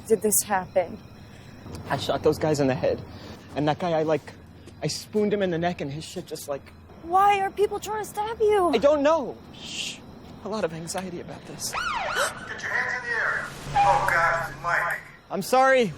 did this happen? I shot those guys in the head. And that guy, I spooned him in the neck and his shit just Why are people trying to stab you? I don't know. Shh. A lot of anxiety about this. Get your hands in the air. Oh, God, it's Mike. I'm sorry.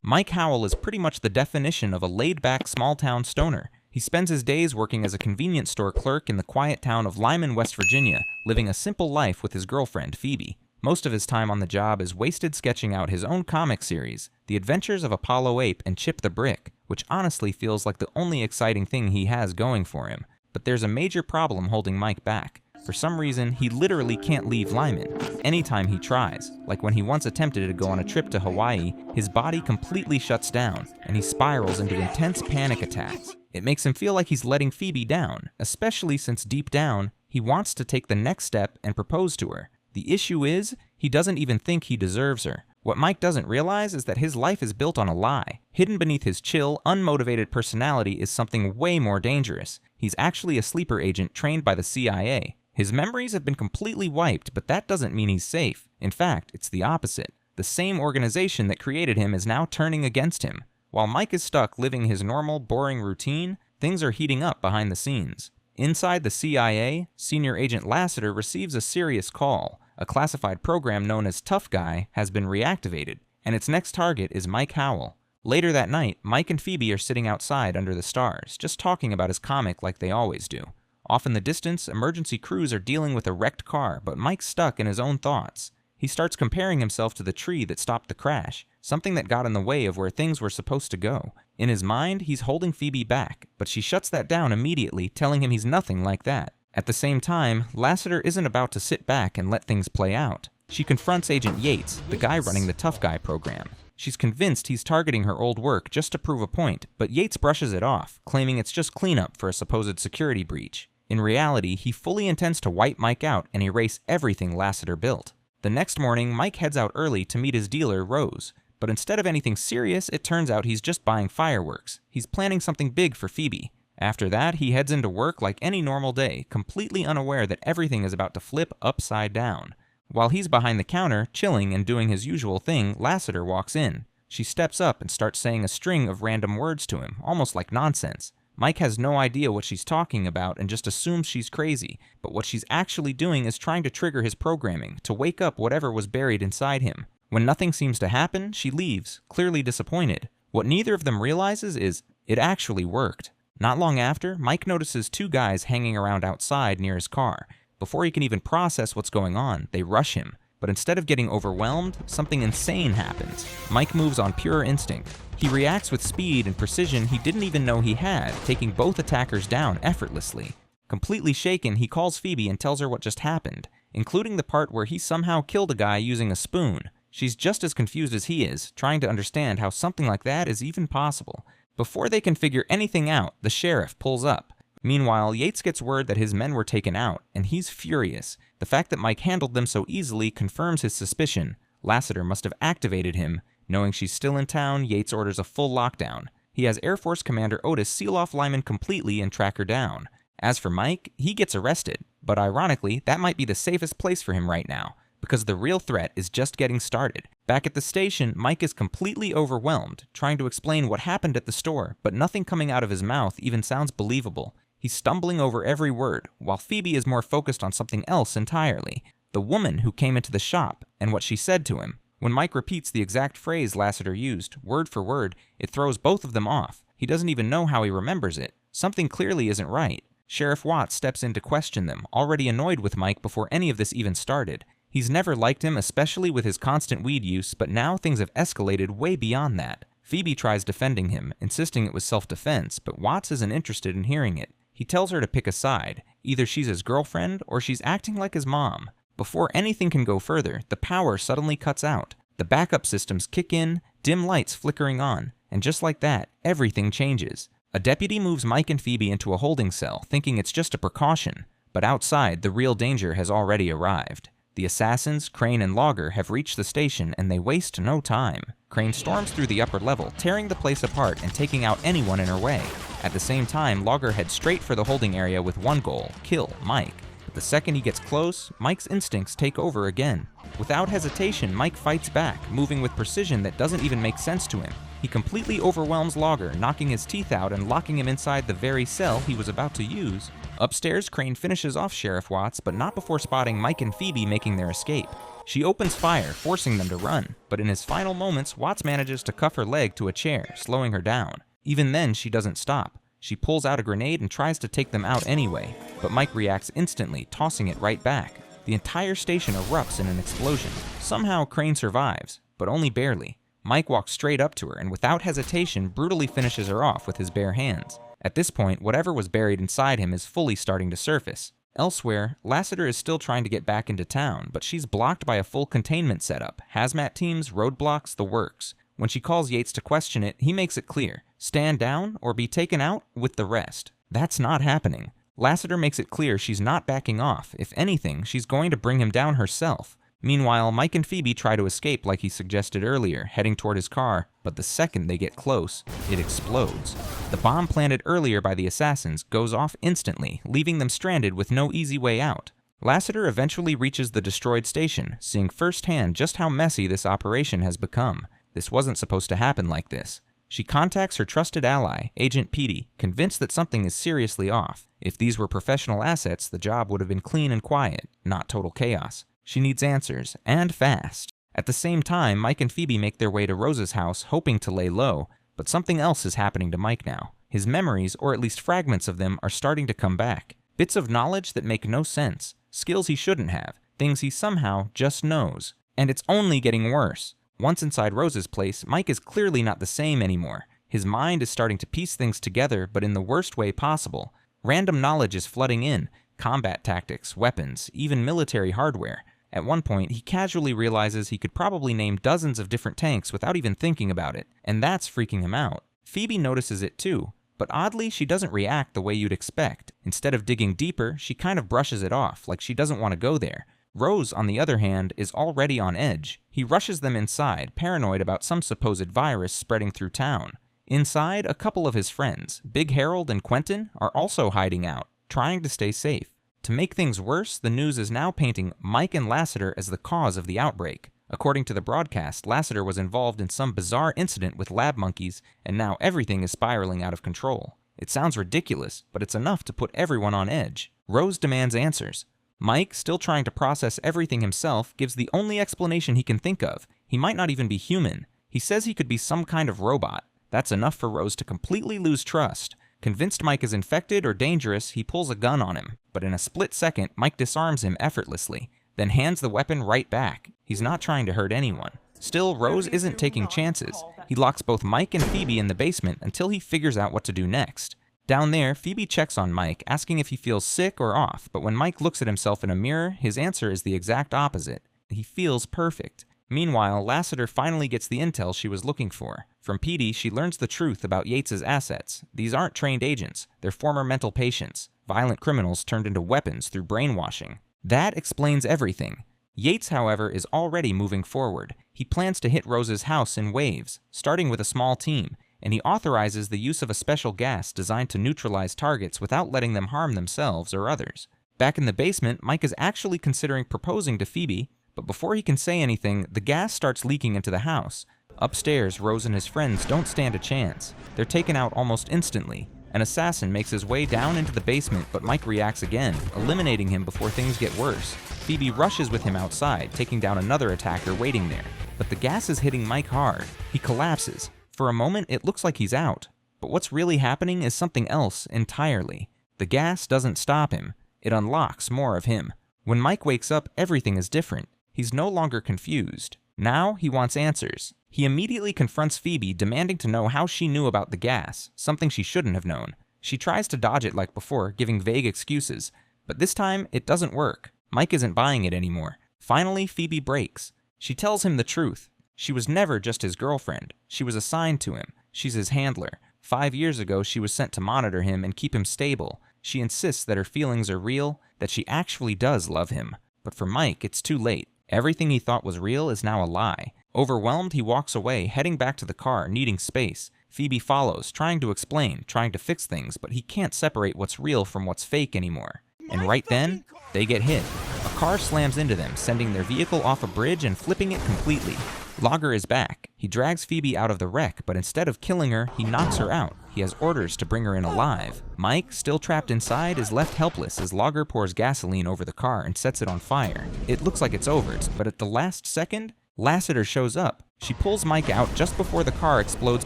Mike Howell is pretty much the definition of a laid-back small-town stoner. He spends his days working as a convenience store clerk in the quiet town of Lyman, West Virginia, living a simple life with his girlfriend, Phoebe. Most of his time on the job is wasted sketching out his own comic series, The Adventures of Apollo Ape and Chip the Brick, which honestly feels like the only exciting thing he has going for him. But there's a major problem holding Mike back. For some reason, he literally can't leave Lyman. Anytime he tries, like when he once attempted to go on a trip to Hawaii, his body completely shuts down, and he spirals into intense panic attacks. It makes him feel like he's letting Phoebe down, especially since deep down, he wants to take the next step and propose to her. The issue is, he doesn't even think he deserves her. What Mike doesn't realize is that his life is built on a lie. Hidden beneath his chill, unmotivated personality is something way more dangerous. He's actually a sleeper agent trained by the CIA. His memories have been completely wiped, but that doesn't mean he's safe. In fact, it's the opposite. The same organization that created him is now turning against him. While Mike is stuck living his normal, boring routine, things are heating up behind the scenes. Inside the CIA, Senior Agent Lassiter receives a serious call. A classified program known as Tough Guy has been reactivated, and its next target is Mike Howell. Later that night, Mike and Phoebe are sitting outside under the stars, just talking about his comic like they always do. Off in the distance, emergency crews are dealing with a wrecked car, but Mike's stuck in his own thoughts. He starts comparing himself to the tree that stopped the crash, something that got in the way of where things were supposed to go. In his mind, he's holding Phoebe back, but she shuts that down immediately, telling him he's nothing like that. At the same time, Lassiter isn't about to sit back and let things play out. She confronts Agent Yates, the guy running the Tough Guy program. She's convinced he's targeting her old work just to prove a point, but Yates brushes it off, claiming it's just cleanup for a supposed security breach. In reality, he fully intends to wipe Mike out and erase everything Lassiter built. The next morning, Mike heads out early to meet his dealer, Rose. But instead of anything serious, it turns out he's just buying fireworks. He's planning something big for Phoebe. After that, he heads into work like any normal day, completely unaware that everything is about to flip upside down. While he's behind the counter, chilling and doing his usual thing, Lassiter walks in. She steps up and starts saying a string of random words to him, almost like nonsense. Mike has no idea what she's talking about and just assumes she's crazy, but what she's actually doing is trying to trigger his programming, to wake up whatever was buried inside him. When nothing seems to happen, she leaves, clearly disappointed. What neither of them realizes is, it actually worked. Not long after, Mike notices two guys hanging around outside near his car. Before he can even process what's going on, they rush him. But instead of getting overwhelmed, something insane happens. Mike moves on pure instinct. He reacts with speed and precision he didn't even know he had, taking both attackers down effortlessly. Completely shaken, he calls Phoebe and tells her what just happened, including the part where he somehow killed a guy using a spoon. She's just as confused as he is, trying to understand how something like that is even possible. Before they can figure anything out, the sheriff pulls up. Meanwhile, Yates gets word that his men were taken out, and he's furious. The fact that Mike handled them so easily confirms his suspicion. Lassiter must have activated him. Knowing she's still in town, Yates orders a full lockdown. He has Air Force Commander Otis seal off Lyman completely and track her down. As for Mike, he gets arrested. But ironically, that might be the safest place for him right now, because the real threat is just getting started. Back at the station, Mike is completely overwhelmed, trying to explain what happened at the store, but nothing coming out of his mouth even sounds believable. He's stumbling over every word, while Phoebe is more focused on something else entirely. The woman who came into the shop, and what she said to him. When Mike repeats the exact phrase Lassiter used, word for word, it throws both of them off. He doesn't even know how he remembers it. Something clearly isn't right. Sheriff Watts steps in to question them, already annoyed with Mike before any of this even started. He's never liked him, especially with his constant weed use, but now things have escalated way beyond that. Phoebe tries defending him, insisting it was self-defense, but Watts isn't interested in hearing it. He tells her to pick a side. Either she's his girlfriend, or she's acting like his mom. Before anything can go further, the power suddenly cuts out. The backup systems kick in, dim lights flickering on, and just like that, everything changes. A deputy moves Mike and Phoebe into a holding cell, thinking it's just a precaution. But outside, the real danger has already arrived. The assassins, Crane and Logger, have reached the station, and they waste no time. Crane storms through the upper level, tearing the place apart and taking out anyone in her way. At the same time, Logger heads straight for the holding area with one goal, kill Mike. But the second he gets close, Mike's instincts take over again. Without hesitation, Mike fights back, moving with precision that doesn't even make sense to him. He completely overwhelms Logger, knocking his teeth out and locking him inside the very cell he was about to use. Upstairs, Crane finishes off Sheriff Watts, but not before spotting Mike and Phoebe making their escape. She opens fire, forcing them to run, but in his final moments, Watts manages to cuff her leg to a chair, slowing her down. Even then, she doesn't stop. She pulls out a grenade and tries to take them out anyway, but Mike reacts instantly, tossing it right back. The entire station erupts in an explosion. Somehow, Crane survives, but only barely. Mike walks straight up to her and without hesitation brutally finishes her off with his bare hands. At this point, whatever was buried inside him is fully starting to surface. Elsewhere, Lassiter is still trying to get back into town, but she's blocked by a full containment setup, hazmat teams, roadblocks, the works. When she calls Yates to question it, he makes it clear: stand down or be taken out with the rest. That's not happening. Lassiter makes it clear she's not backing off. If anything, she's going to bring him down herself. Meanwhile, Mike and Phoebe try to escape like he suggested earlier, heading toward his car, but the second they get close, it explodes. The bomb planted earlier by the assassins goes off instantly, leaving them stranded with no easy way out. Lassiter eventually reaches the destroyed station, seeing firsthand just how messy this operation has become. This wasn't supposed to happen like this. She contacts her trusted ally, Agent Petey, convinced that something is seriously off. If these were professional assets, the job would have been clean and quiet, not total chaos. She needs answers, and fast. At the same time, Mike and Phoebe make their way to Rose's house, hoping to lay low, but something else is happening to Mike now. His memories, or at least fragments of them, are starting to come back. Bits of knowledge that make no sense, skills he shouldn't have, things he somehow just knows. And it's only getting worse. Once inside Rose's place, Mike is clearly not the same anymore. His mind is starting to piece things together, but in the worst way possible. Random knowledge is flooding in: combat tactics, weapons, even military hardware. At one point, he casually realizes he could probably name dozens of different tanks without even thinking about it, and that's freaking him out. Phoebe notices it too, but oddly, she doesn't react the way you'd expect. Instead of digging deeper, she kind of brushes it off, like she doesn't want to go there. Rose, on the other hand, is already on edge. He rushes them inside, paranoid about some supposed virus spreading through town. Inside, a couple of his friends, Big Harold and Quentin, are also hiding out, trying to stay safe. To make things worse, the news is now painting Mike and Lassiter as the cause of the outbreak. According to the broadcast, Lassiter was involved in some bizarre incident with lab monkeys, and now everything is spiraling out of control. It sounds ridiculous, but it's enough to put everyone on edge. Rose demands answers. Mike, still trying to process everything himself, gives the only explanation he can think of. He might not even be human. He says he could be some kind of robot. That's enough for Rose to completely lose trust. Convinced Mike is infected or dangerous, he pulls a gun on him. But in a split second, Mike disarms him effortlessly, then hands the weapon right back. He's not trying to hurt anyone. Still, Rose isn't taking chances. He locks both Mike and Phoebe in the basement until he figures out what to do next. Down there, Phoebe checks on Mike, asking if he feels sick or off, but when Mike looks at himself in a mirror, his answer is the exact opposite. He feels perfect. Meanwhile, Lassiter finally gets the intel she was looking for. From Petey, she learns the truth about Yates's assets. These aren't trained agents, they're former mental patients, violent criminals turned into weapons through brainwashing. That explains everything. Yates, however, is already moving forward. He plans to hit Rose's house in waves, starting with a small team, and he authorizes the use of a special gas designed to neutralize targets without letting them harm themselves or others. Back in the basement, Mike is actually considering proposing to Phoebe, but before he can say anything, the gas starts leaking into the house. Upstairs, Rose and his friends don't stand a chance. They're taken out almost instantly. An assassin makes his way down into the basement, but Mike reacts again, eliminating him before things get worse. Phoebe rushes with him outside, taking down another attacker waiting there. But the gas is hitting Mike hard. He collapses. For a moment, it looks like he's out. But what's really happening is something else entirely. The gas doesn't stop him. It unlocks more of him. When Mike wakes up, everything is different. He's no longer confused. Now he wants answers. He immediately confronts Phoebe, demanding to know how she knew about the gas, something she shouldn't have known. She tries to dodge it like before, giving vague excuses. But this time, it doesn't work. Mike isn't buying it anymore. Finally, Phoebe breaks. She tells him the truth. She was never just his girlfriend. She was assigned to him. She's his handler. 5 years ago, she was sent to monitor him and keep him stable. She insists that her feelings are real, that she actually does love him. But for Mike, it's too late. Everything he thought was real is now a lie. Overwhelmed, he walks away, heading back to the car, needing space. Phoebe follows, trying to explain, trying to fix things, but he can't separate what's real from what's fake anymore. and right then, they get hit. A car slams into them, sending their vehicle off a bridge and flipping it completely. Lager is back. He drags Phoebe out of the wreck, but instead of killing her, he knocks her out. He has orders to bring her in alive. Mike, still trapped inside, is left helpless as Lager pours gasoline over the car and sets it on fire. It looks like it's over, but at the last second, Lassiter shows up. She pulls Mike out just before the car explodes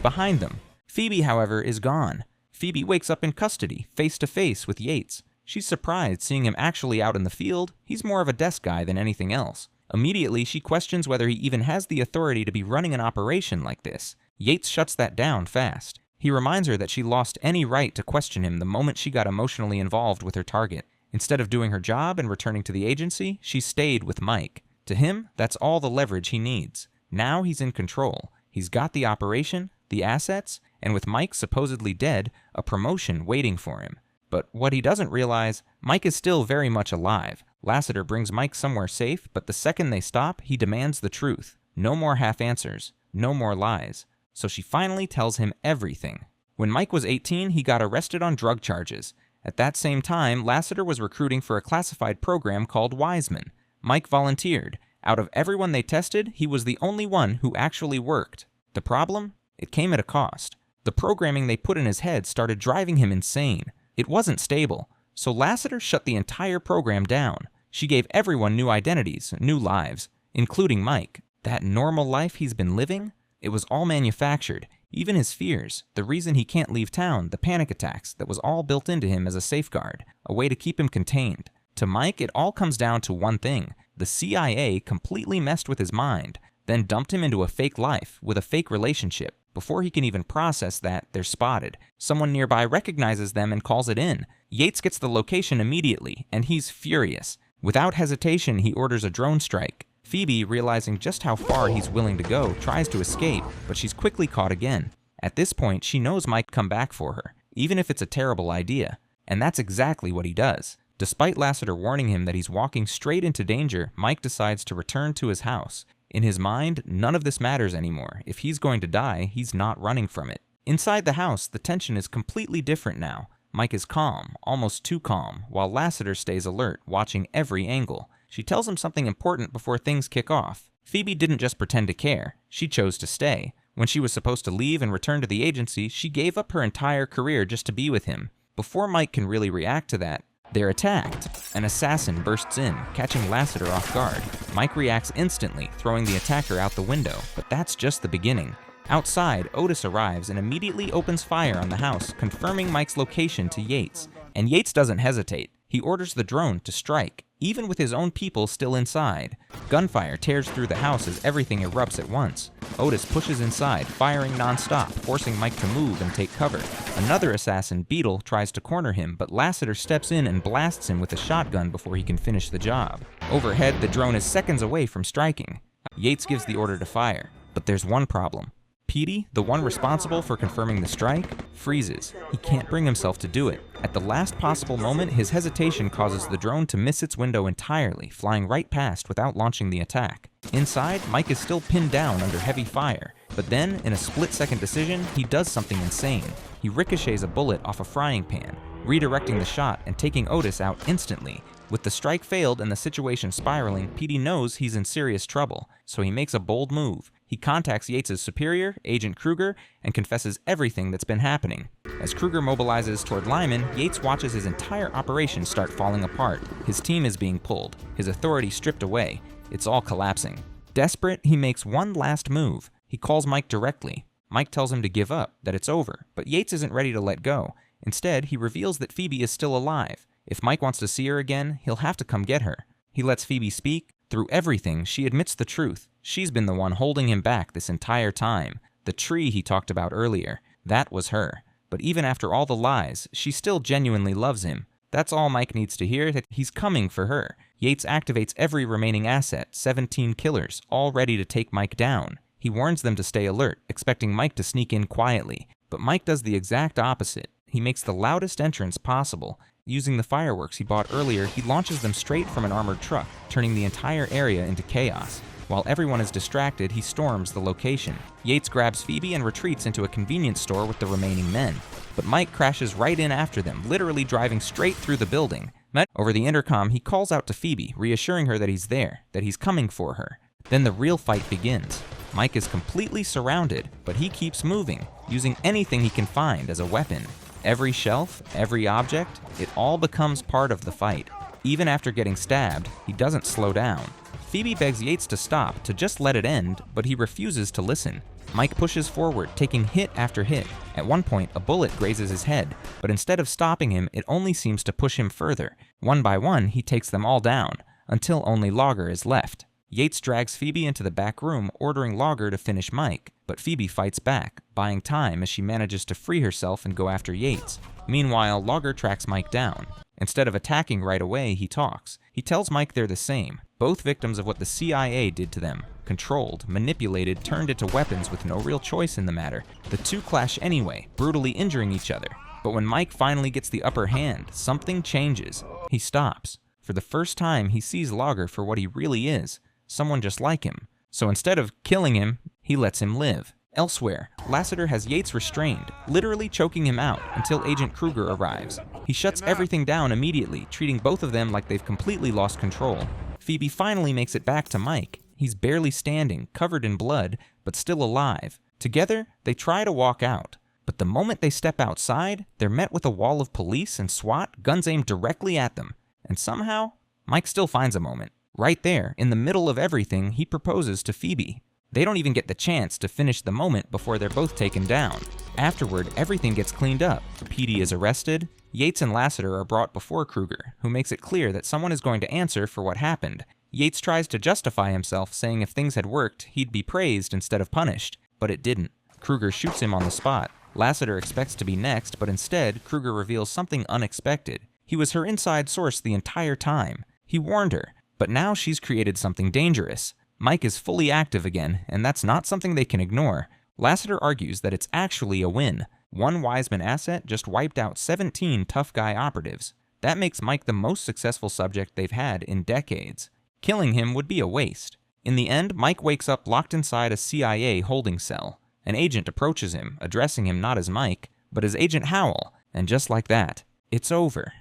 behind them. Phoebe, however, is gone. Phoebe wakes up in custody, face to face with Yates. She's surprised seeing him actually out in the field. He's more of a desk guy than anything else. Immediately, she questions whether he even has the authority to be running an operation like this. Yates shuts that down fast. He reminds her that she lost any right to question him the moment she got emotionally involved with her target. Instead of doing her job and returning to the agency, she stayed with Mike. To him, that's all the leverage he needs. Now he's in control. He's got the operation, the assets, and with Mike supposedly dead, a promotion waiting for him. But what he doesn't realize, Mike is still very much alive. Lassiter brings Mike somewhere safe, but the second they stop, he demands the truth. No more half answers, no more lies. So she finally tells him everything. When Mike was 18, he got arrested on drug charges. At that same time, Lassiter was recruiting for a classified program called Wiseman. Mike volunteered. Out of everyone they tested, he was the only one who actually worked. The problem? It came at a cost. The programming they put in his head started driving him insane. It wasn't stable. So Lassiter shut the entire program down. She gave everyone new identities, new lives, including Mike. That normal life he's been living? It was all manufactured. Even his fears, the reason he can't leave town, the panic attacks, that was all built into him as a safeguard, a way to keep him contained. To Mike, it all comes down to one thing. The CIA completely messed with his mind, then dumped him into a fake life with a fake relationship. Before he can even process that, they're spotted. Someone nearby recognizes them and calls it in. Yates gets the location immediately, and he's furious. Without hesitation, he orders a drone strike. Phoebe, realizing just how far he's willing to go, tries to escape, but she's quickly caught again. At this point, she knows Mike come back for her, even if it's a terrible idea. And that's exactly what he does. Despite Lassiter warning him that he's walking straight into danger, Mike decides to return to his house. In his mind, none of this matters anymore. If he's going to die, he's not running from it. Inside the house, the tension is completely different now. Mike is calm, almost too calm, while Lassiter stays alert, watching every angle. She tells him something important before things kick off. Phoebe didn't just pretend to care. She chose to stay. When she was supposed to leave and return to the agency, she gave up her entire career just to be with him. Before Mike can really react to that, they're attacked. An assassin bursts in, catching Lassiter off guard. Mike reacts instantly, throwing the attacker out the window, but that's just the beginning. Outside, Otis arrives and immediately opens fire on the house, confirming Mike's location to Yates. And Yates doesn't hesitate. He orders the drone to strike, even with his own people still inside. Gunfire tears through the house as everything erupts at once. Otis pushes inside, firing non-stop, forcing Mike to move and take cover. Another assassin, Beetle, tries to corner him, but Lassiter steps in and blasts him with a shotgun before he can finish the job. Overhead, the drone is seconds away from striking. Yates gives the order to fire, but there's one problem. Petey, the one responsible for confirming the strike, freezes. He can't bring himself to do it. At the last possible moment, his hesitation causes the drone to miss its window entirely, flying right past without launching the attack. Inside, Mike is still pinned down under heavy fire, but then, in a split-second decision, he does something insane. He ricochets a bullet off a frying pan, redirecting the shot and taking Otis out instantly. With the strike failed and the situation spiraling, Petey knows he's in serious trouble, so he makes a bold move. He contacts Yates' superior, Agent Kruger, and confesses everything that's been happening. As Kruger mobilizes toward Lyman, Yates watches his entire operation start falling apart. His team is being pulled, his authority stripped away. It's all collapsing. Desperate, he makes one last move. He calls Mike directly. Mike tells him to give up, that it's over, but Yates isn't ready to let go. Instead, he reveals that Phoebe is still alive. If Mike wants to see her again, he'll have to come get her. He lets Phoebe speak. Through everything, she admits the truth. She's been the one holding him back this entire time. The tree he talked about earlier, that was her. But even after all the lies, she still genuinely loves him. That's all Mike needs to hear, that he's coming for her. Yates activates every remaining asset, 17 killers, all ready to take Mike down. He warns them to stay alert, expecting Mike to sneak in quietly. But Mike does the exact opposite. He makes the loudest entrance possible. Using the fireworks he bought earlier, he launches them straight from an armored truck, turning the entire area into chaos. While everyone is distracted, he storms the location. Yates grabs Phoebe and retreats into a convenience store with the remaining men. But Mike crashes right in after them, literally driving straight through the building. Over the intercom, he calls out to Phoebe, reassuring her that he's there, that he's coming for her. Then the real fight begins. Mike is completely surrounded, but he keeps moving, using anything he can find as a weapon. Every shelf, every object, it all becomes part of the fight. Even after getting stabbed, he doesn't slow down. Phoebe begs Yates to stop, to just let it end, but he refuses to listen. Mike pushes forward, taking hit after hit. At one point, a bullet grazes his head, but instead of stopping him, it only seems to push him further. One by one, he takes them all down, until only Lager is left. Yates drags Phoebe into the back room, ordering Lager to finish Mike, but Phoebe fights back, buying time as she manages to free herself and go after Yates. Meanwhile, Lager tracks Mike down. Instead of attacking right away, he talks. He tells Mike they're the same, both victims of what the CIA did to them. Controlled, manipulated, turned into weapons with no real choice in the matter. The two clash anyway, brutally injuring each other. But when Mike finally gets the upper hand, something changes. He stops. For the first time, he sees Lager for what he really is, someone just like him. So instead of killing him, he lets him live. Elsewhere, Lassiter has Yates restrained, literally choking him out until Agent Kruger arrives. He shuts everything down immediately, treating both of them like they've completely lost control. Phoebe finally makes it back to Mike. He's barely standing, covered in blood, but still alive. Together, they try to walk out. But the moment they step outside, they're met with a wall of police and SWAT, guns aimed directly at them. And somehow, Mike still finds a moment. Right there, in the middle of everything, he proposes to Phoebe. They don't even get the chance to finish the moment before they're both taken down. Afterward, everything gets cleaned up. The PD is arrested. Yates and Lassiter are brought before Kruger, who makes it clear that someone is going to answer for what happened. Yates tries to justify himself, saying if things had worked, he'd be praised instead of punished, but it didn't. Kruger shoots him on the spot. Lassiter expects to be next, but instead, Kruger reveals something unexpected. He was her inside source the entire time. He warned her, but now she's created something dangerous. Mike is fully active again, and that's not something they can ignore. Lassiter argues that it's actually a win. One Wiseman asset just wiped out 17 tough guy operatives. That makes Mike the most successful subject they've had in decades. Killing him would be a waste. In the end, Mike wakes up locked inside a CIA holding cell. An agent approaches him, addressing him not as Mike, but as Agent Howell, and just like that, it's over.